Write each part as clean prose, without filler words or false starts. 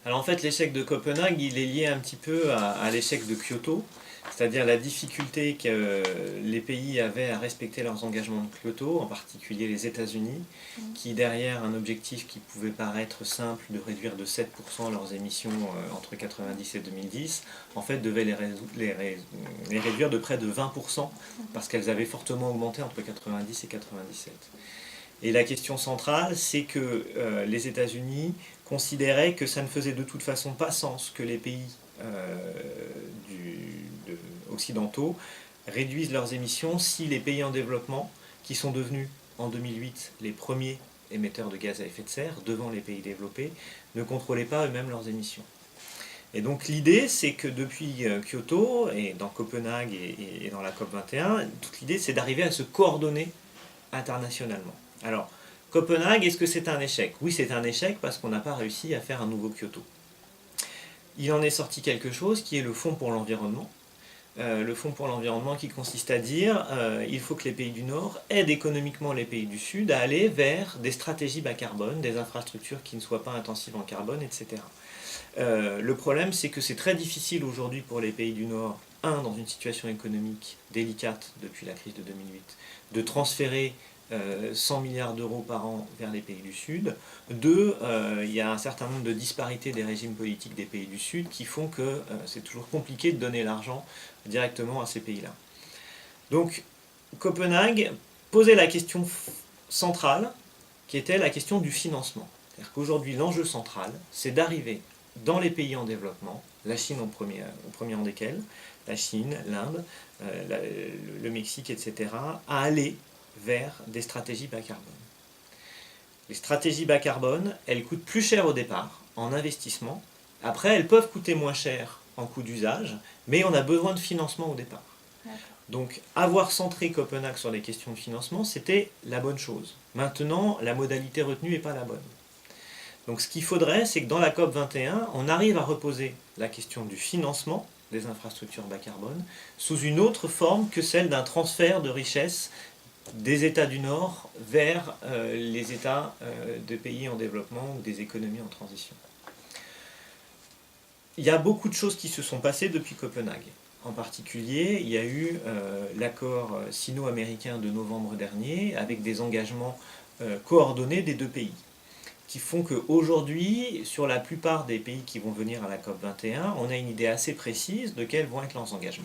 Alors en fait, l'échec de Copenhague, il est lié un petit peu à l'échec de Kyoto, c'est-à-dire la difficulté que les pays avaient à respecter leurs engagements de Kyoto, en particulier les États-Unis, qui derrière un objectif qui pouvait paraître simple de réduire de 7% leurs émissions entre 90 et 2010, en fait devaient les réduire de près de 20% parce qu'elles avaient fortement augmenté entre 90 et 97. Et la question centrale, c'est que les États-Unis considéraient que ça ne faisait de toute façon pas sens que les pays occidentaux réduisent leurs émissions si les pays en développement, qui sont devenus en 2008 les premiers émetteurs de gaz à effet de serre devant les pays développés, ne contrôlaient pas eux-mêmes leurs émissions. Et donc l'idée, c'est que depuis Kyoto, et dans Copenhague et dans la COP21, toute l'idée, c'est d'arriver à se coordonner internationalement. Alors, Copenhague, est-ce que c'est un échec? Oui, c'est un échec parce qu'on n'a pas réussi à faire un nouveau Kyoto. Il en est sorti quelque chose qui est le Fonds pour l'environnement. Le Fonds pour l'environnement qui consiste à dire il faut que les pays du Nord aident économiquement les pays du Sud à aller vers des stratégies bas carbone, des infrastructures qui ne soient pas intensives en carbone, etc. Le problème, c'est que c'est très difficile aujourd'hui pour les pays du Nord, dans une situation économique délicate depuis la crise de 2008, de transférer 100 milliards d'euros par an vers les pays du Sud. Deux, il y a un certain nombre de disparités des régimes politiques des pays du Sud qui font que c'est toujours compliqué de donner l'argent directement à ces pays-là. Donc, Copenhague posait la question centrale, qui était la question du financement. C'est-à-dire qu'aujourd'hui, l'enjeu central, c'est d'arriver dans les pays en développement, la Chine au premier rang desquels, la Chine, l'Inde, le Mexique, etc., à aller vers des stratégies bas carbone. Les stratégies bas carbone, elles coûtent plus cher au départ, en investissement. Après, elles peuvent coûter moins cher en coût d'usage, mais on a besoin de financement au départ. Donc, avoir centré Copenhague sur les questions de financement, c'était la bonne chose. Maintenant, la modalité retenue n'est pas la bonne. Donc, ce qu'il faudrait, c'est que dans la COP 21, on arrive à reposer la question du financement des infrastructures bas carbone sous une autre forme que celle d'un transfert de richesses des États du Nord vers les États de pays en développement ou des économies en transition. Il y a beaucoup de choses qui se sont passées depuis Copenhague. En particulier, il y a eu l'accord sino-américain de novembre dernier avec des engagements coordonnés des deux pays qui font qu'aujourd'hui, sur la plupart des pays qui vont venir à la COP 21, on a une idée assez précise de quels vont être leurs engagements.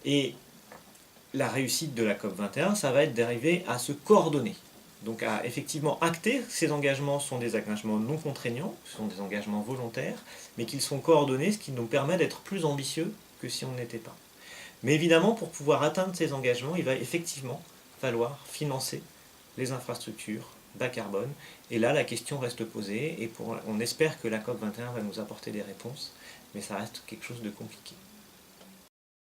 Et la réussite de la COP 21, ça va être d'arriver à se coordonner. Donc à effectivement acter que ces engagements sont des engagements non contraignants, ce sont des engagements volontaires, mais qu'ils sont coordonnés, ce qui nous permet d'être plus ambitieux que si on n'était pas. Mais évidemment, pour pouvoir atteindre ces engagements, il va effectivement falloir financer les infrastructures bas carbone. Et là, la question reste posée, et on espère que la COP 21 va nous apporter des réponses, mais ça reste quelque chose de compliqué.